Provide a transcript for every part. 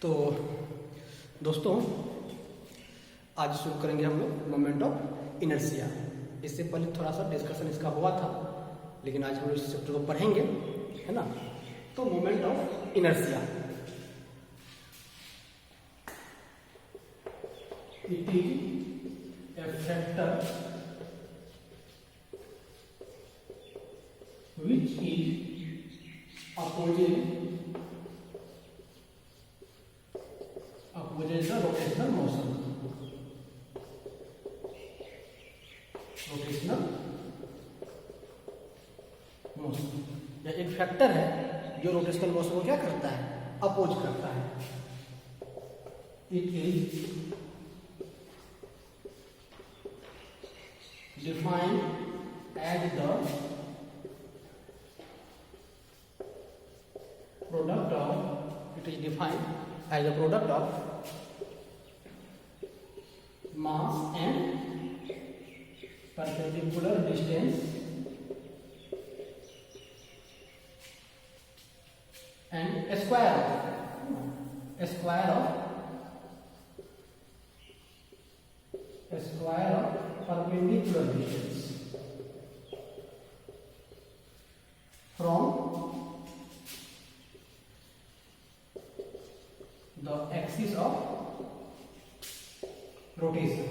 तो दोस्तों आज शुरू करेंगे हम लोग मोमेंट ऑफ इनर्शिया। इससे पहले थोड़ा सा डिस्कशन इसका हुआ था, लेकिन आज हम लोग इस चैप्टर को पढ़ेंगे, है ना। तो moment of inertia, it is a factor which is opposing the rotational motion. यह एक फैक्टर है जो रोटेशनल मोशन को क्या करता है, अपोज करता है। It is defined as the product of, it is defined as a product of mass and perpendicular distance and a square of perpendicular distance from the axis of rotation.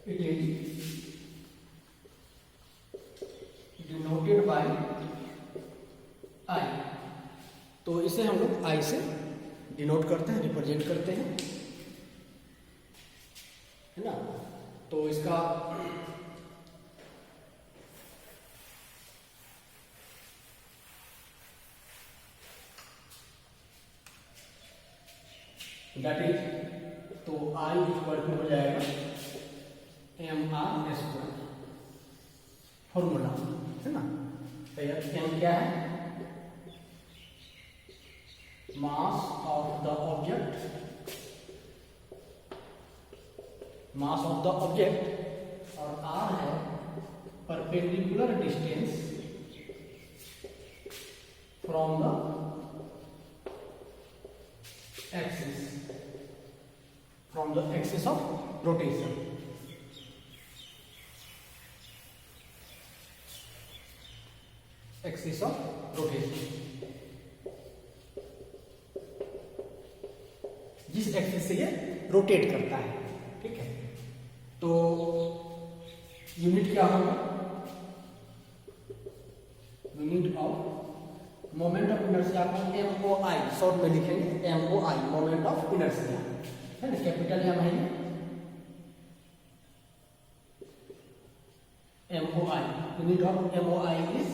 It is denoted by I. तो इसे हम लोग I से denote करते हैं, represent करते हैं, है ना। तो इसका दैट इज, तो आई इक्वल टू हो जाएगा mr स्क्वायर, फॉर्मूला, है ना। एम क्या है, मास ऑफ द ऑब्जेक्ट, और आर है perpendicular distance from the axis of rotation. जिस एक्सिस से ये रोटेट करता है, ठीक है। तो यूनिट क्या होगा, unit of moment of inertia को MOI शॉर्ट में लिखेंगे, MOI मोमेंट ऑफ इनर्शिया, है ना। कैपिटल एम है MOI, unit of MOI is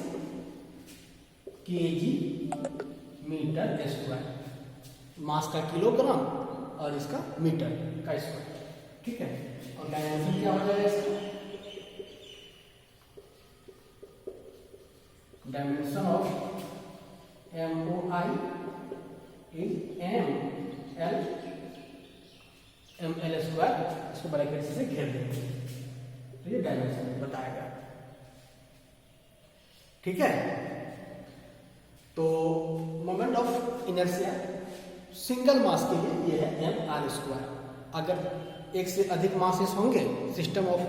kg metre square, मास का किलोग्राम और इसका मीटर का स्क्वायर, ठीक है। और डायमेंशन क्या हो जाएगा इसका, dimension of MOI is ML square, इसको ब्रैकेट से घेर देंगे, तो ये डायमेंशन बताया गया, ठीक है। तो मोमेंट ऑफ इनर्शिया सिंगल मास के लिए ये है mr स्क्वायर। अगर एक से अधिक मासेस होंगे, सिस्टम ऑफ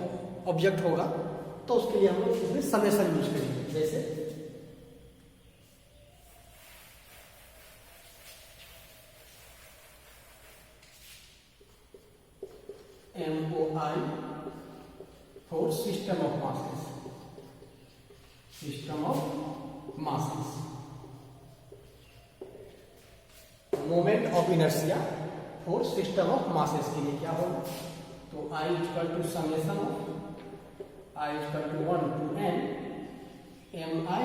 ऑब्जेक्ट होगा, तो उसके लिए हम लोग इसमें समेशन यूज करेंगे, जैसे MOI for system of masses, moment of inertia for system of masses के लिए क्या होगा, तो I equal to summation of I equal to 1 to n MI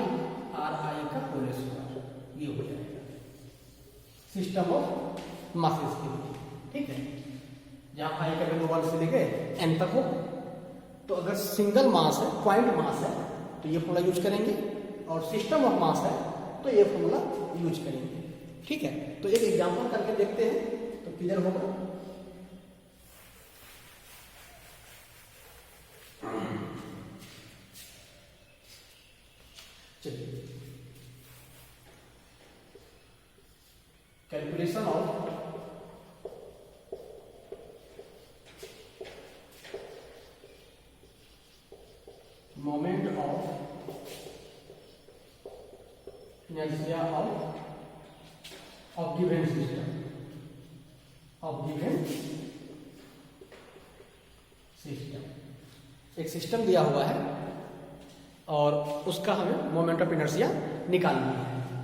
RI का होल स्क्वायर, ये हो जाएगा सिस्टम ऑफ मासेस के लिए, ठीक है। जहाँ I का वैल्यू 1 से लेके n तक हो, तो अगर सिंगल मास है, पॉइंट मास है, तो ये फॉर्मूला यूज करेंगे, और सिस्टम ऑफ मास है तो ये फॉर्मूला यूज करेंगे, ठीक है। तो एक एग्जांपल करके देखते हैं तो क्लियर होगा। Calculation of moment of inertia of given system, एक सिस्टम दिया हुआ है और उसका हमें मोमेंट ऑफ इनर्शिया निकालनी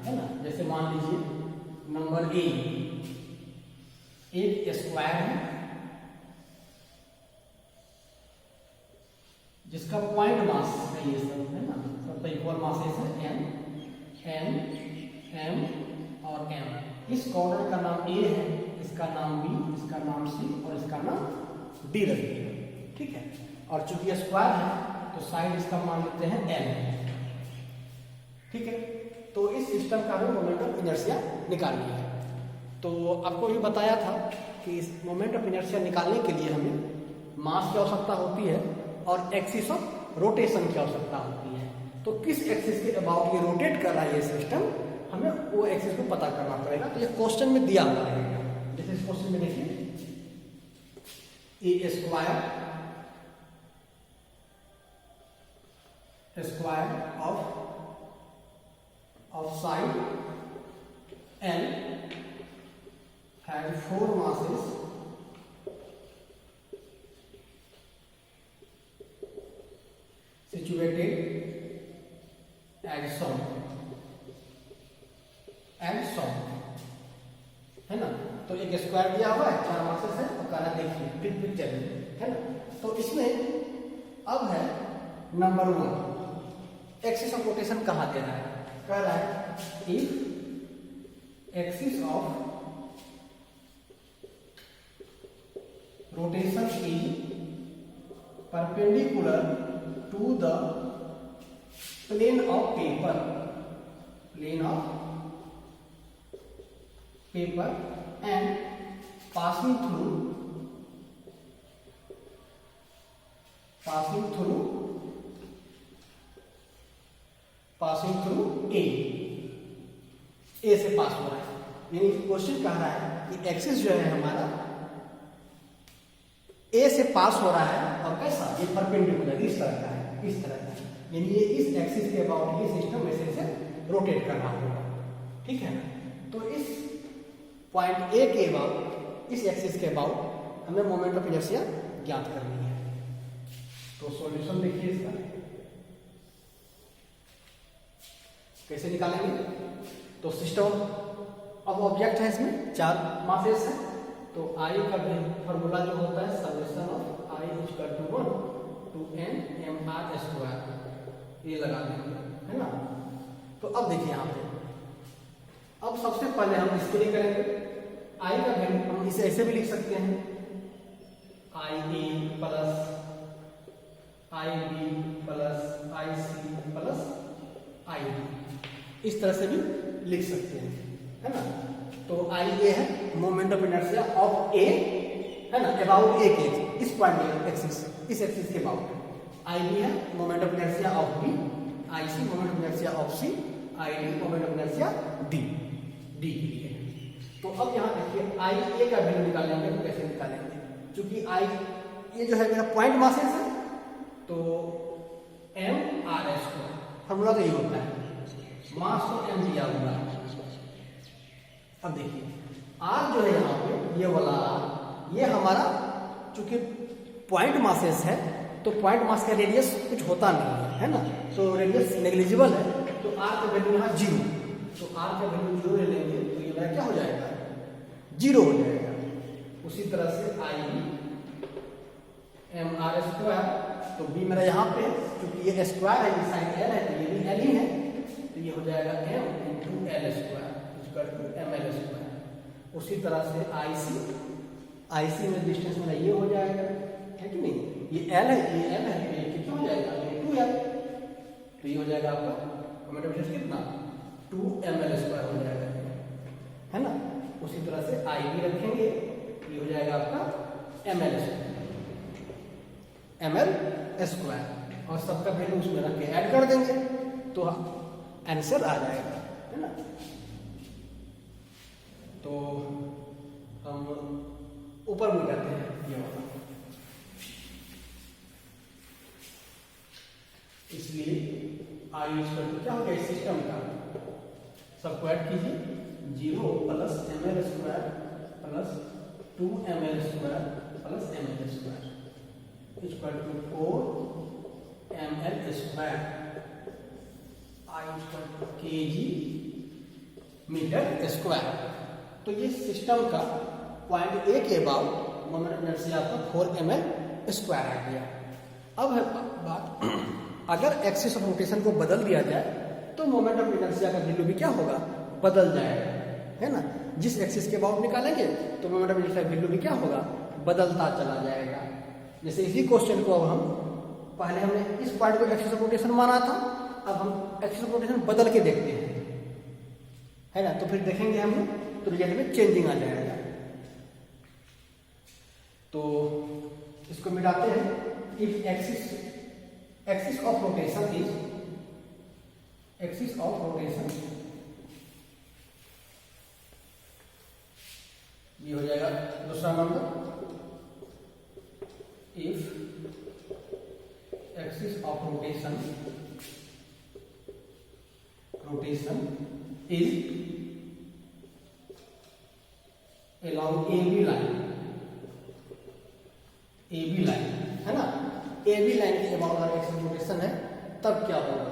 है ना। जैसे मान लीजिए नंबर ए, एक स्क्वायर है जिसका पॉइंट मास है, ये सब है ना, सबका इक्वल मासेस है एम और एम। इस कॉर्नर का नाम ए है, इसका नाम बी, इसका नाम सी और इसका नाम डी रखिए, ठीक है। और चूंकि स्क्वायर है तो साइड इसका मान लेते हैं एल, ठीक है। तो इस सिस्टम का हमें मोमेंट ऑफ इनर्शिया निकालनी है। तो आपको भी बताया था कि इस मोमेंट ऑफ इनर्शिया निकालने के लिए हमें मास की आवश्यकता होती है और एक्सिस ऑफ रोटेशन की आवश्यकता होती है। तो किस एक्सिस के अबाउट ये रोटेट कर रहा है ये सिस्टम, हमें वो एक्सिस को पता करना पड़ेगा। तो ये क्वेश्चन में दिया हुआ रहेगा। जैसे इस क्वेश्चन में देखिए a square of side L has 4 masses situated as shown, है ना। तो एक स्क्वायर दिया हुआ है, 4 मासेस है और कहना देखिए बिग पिक्चर में, है ना। तो इसमें अब है नंबर 1, एक्सिस ऑफ रोटेशन कहाँ दे रहा है, कह रहा है if axis of rotation is perpendicular to the plane of paper and passing through A से पास हो रहा है। यानी क्वेश्चन कह रहा है कि एक्सिस जो है हमारा ए से पास हो रहा है और कैसा, ये परपेंडिकुलर इस तरह का है, इस तरह का, यानी ये इस एक्सिस के अबाउट ये सिस्टम ऐसे से रोटेट कर रहा होगा, ठीक है ना। तो इस पॉइंट ए के अबाउट, इस एक्सिस के अबाउट हमें मोमेंट ऑफ इनर्शिया ज्ञात करनी है। तो सॉल्यूशन देखिए इसका कैसे निकालेंगे। तो सिस्टम अब ऑब्जेक्ट है, इसमें 4 मासेस है। तो आई का भी फॉर्मूला जो होता है summation of I equal to 1 to n mr square, ये लगा देंगे, है ना। तो अब देखिए यहाँ पे, अब सबसे पहले हम इसके लिए करेंगे आई का वैल्यू, हम इसे ऐसे भी लिख सकते हैं I A plus I B plus I C plus I D, इस तरह से भी लिख सकते हैं, है ना। तो आई ए है moment of inertia of A, है ना, अबाउट ए के इस पॉइंट एक्सिस, इस एक्सिस के अबाउट। आई बी है moment of inertia of B, I C moment of inertia of C, I D moment of inertia D के लिए। तो अब यहाँ देखिए आई ए का वैल्यू निकालेंगे तो कैसे निकालेंगे, क्योंकि आई ये जो है मेरा पॉइंट मासेस है, तो एम आर एस को फॉर्मूला तो ये होता है, मास को एम दिया हुआ है। अब देखिए आर जो है यहाँ पे ये वाला आर, ये हमारा चूंकि पॉइंट मासेस है तो पॉइंट मास का रेडियस कुछ होता नहीं है ना, तो रेडियस नेग्लिजिबल है। तो आर का वैल्यू यहाँ 0, तो आर का वैल्यू 0 ले लेंगे तो ये मेरा क्या हो जाएगा, 0 हो जाएगा। उसी तरह से आई एम आर स्क्वायर, तो बी मेरा यहाँ पे क्योंकि ये स्क्वायर है, ये साइन एल है तो ये भी एल ही है, तो ये हो जाएगा M into L square to M L square. उसी तरह से आई सी में डिस्टेंस मेरा ये हो जाएगा, है कि नहीं, ये एल है, ये एल है, तो ये कितना हो जाएगा, ये 2l, तो ये हो जाएगा आपका मोमेंट ऑफ इनर्शिया कितना 2 ml स्क्वायर हो जाएगा, है ना। उसी तरह से आई भी रखेंगे, ये हो जाएगा आपका ml स्क्वायर, और सबका वैल्यू उसमें रख के ऐड कर देंगे तो आंसर आ जाएगा, है ना। तो हम ऊपर भी करते हैं ये वाला, इसलिए आई इक्वल टू क्या हो गया इस सिस्टम का, सबको ऐड कीजिए, 0 plus ml square plus 2ml square plus ml square equal to 4ml square, I equal to kg metre square. तो ये सिस्टम का पॉइंट ए के बाद मोमेंट ऑफ इनर्शिया आपका 4ml स्क्वायर आ गया। अब है बात, अगर एक्सिस ऑफ रोटेशन को बदल दिया जाए तो मोमेंट ऑफ इनर्शिया का वैल्यू भी क्या होगा, बदल जाएगा, है ना। जिस एक्सिस के अबाउट निकालेंगे तो मोमेंट ऑफ इनर्शिया वैल्यू भी क्या होगा, बदलता चला जाएगा। जैसे इसी क्वेश्चन को अब हम पहले हमने इस पॉइंट को एक्सिस ऑफ रोटेशन माना था, अब हम एक्सिस ऑफ रोटेशन बदल के देखते हैं, है ना। तो फिर देखेंगे हम तो रिजल्ट में चेंजिंग आ जाएगा। तो इसको मिटाते हैं। If axis of rotation is, axis of rotation ये हो जाएगा दूसरा number, if axis of rotation is along AB line, है ना। AB लाइन के अबाउट अगर एक्सिस ऑफ रोटेशन है तब क्या होगा,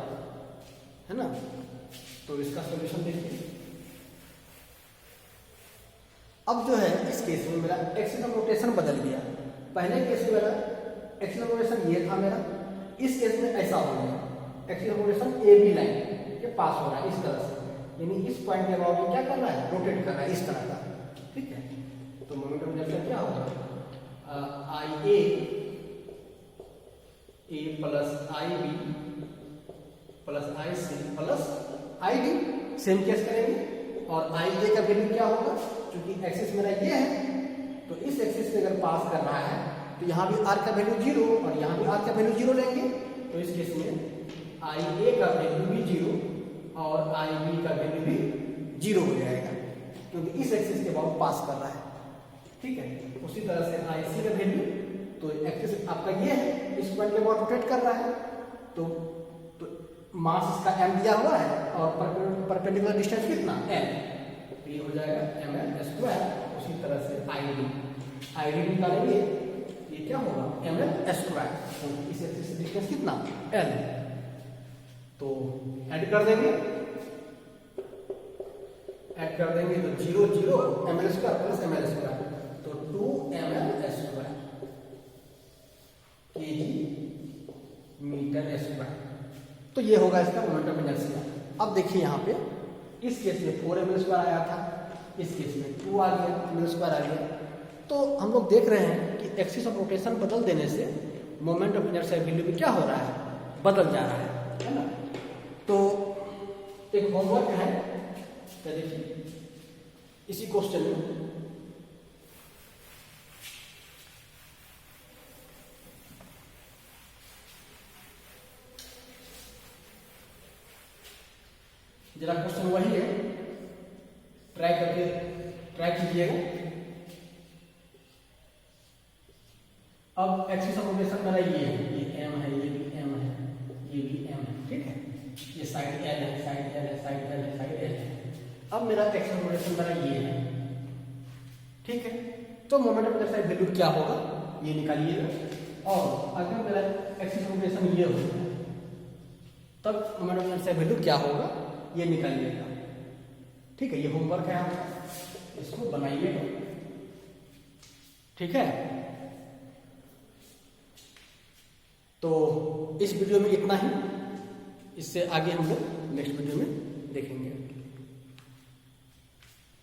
है ना। तो इसका सॉल्यूशन देखिए। अब जो है इस केस में मेरा एक्सिस ऑफ रोटेशन बदल गया। पहले केस में मेरा एक्सिस ऑफ रोटेशन ये था मेरा, इस केस में ऐसा हो गया, axis of rotation AB line के पास हो रहा है इस तरह से, यानी इस पॉइंट के अबाउट में क्या कर रहा है, रोटेट कर रहा है इस तरह का, ठीक है। तो मोमेंट ऑफ इनर्शिया क्या होगा, IA A plus IB plus IC plus ID, same case करेंगे। और IA का वैल्यू क्या होगा, क्योंकि एक्सिस मेरा ये है तो इस एक्सिस से अगर पास कर रहा है तो यहाँ भी R का वैल्यू 0 और यहाँ भी R का वैल्यू 0 लेंगे, तो इस केस में IA का वैल्यू भी 0 और IB का वैल्यू भी 0 हो जाएगा, क्योंकि इस एक्सिस के अबाउट पास कर रहा है, ठीक है। उसी तरह से IC का वैल्यू, तो एक्सिस आपका ये है, इस पॉइंट के अबाउट रोटेट कर रहा है, तो मास इसका m दिया हुआ है और परपेंडिकुलर डिस्टेंस कितना n, तो ये हो जाएगा ml स्क्वायर। उसी तरह से ID निकालेंगे, ये क्या होगा, ml स्क्वायर, तो इस एक्सिस से डिस्टेंस कितना l, तो ऐड कर देंगे तो 0 0 ml square plus ml square, तो 2ml square kg metre square. तो ये होगा इसका मोमेंट ऑफ इनर्शिया। अब देखिए यहाँ पे इस केस में 4ml स्क्वायर आया था, इस केस में 2 आ गया, ml स्क्वायर आ गया। तो हम लोग देख रहे हैं कि एक्सिस ऑफ रोटेशन बदल देने से मोमेंट ऑफ इनर्शिया वैल्यू भी क्या हो रहा है, बदल जा रहा है ना। तो एक होमवर्क है, तो देखिए इसी क्वेश्चन में जरा क्वेश्चन वही है, ट्राई कीजिएगा। अब एक्सिस ऑफ रोटेशन मेरा ये है, ये m है, ये भी m है, ये भी m है, ठीक है। ये साइड l है, साइड l है, साइड l है, साइड l है। अब मेरा एक्सिस ऑफ रोटेशन मेरा ये है, ठीक है। तो मोमेंट ऑफ इनर्शिया वैल्यू क्या होगा ये निकालिएगा। और अगर मेरा एक्सिस ऑफ रोटेशन ये होगा तब मोमेंट ऑफ इनर्शिया वैल्यू क्या होगा ये निकालिएगा, ठीक है। ये होमवर्क है आपका, इसको बनाइएगा, ठीक है। तो इस वीडियो में इतना ही, इससे आगे हम लोग नेक्स्ट वीडियो में देखेंगे।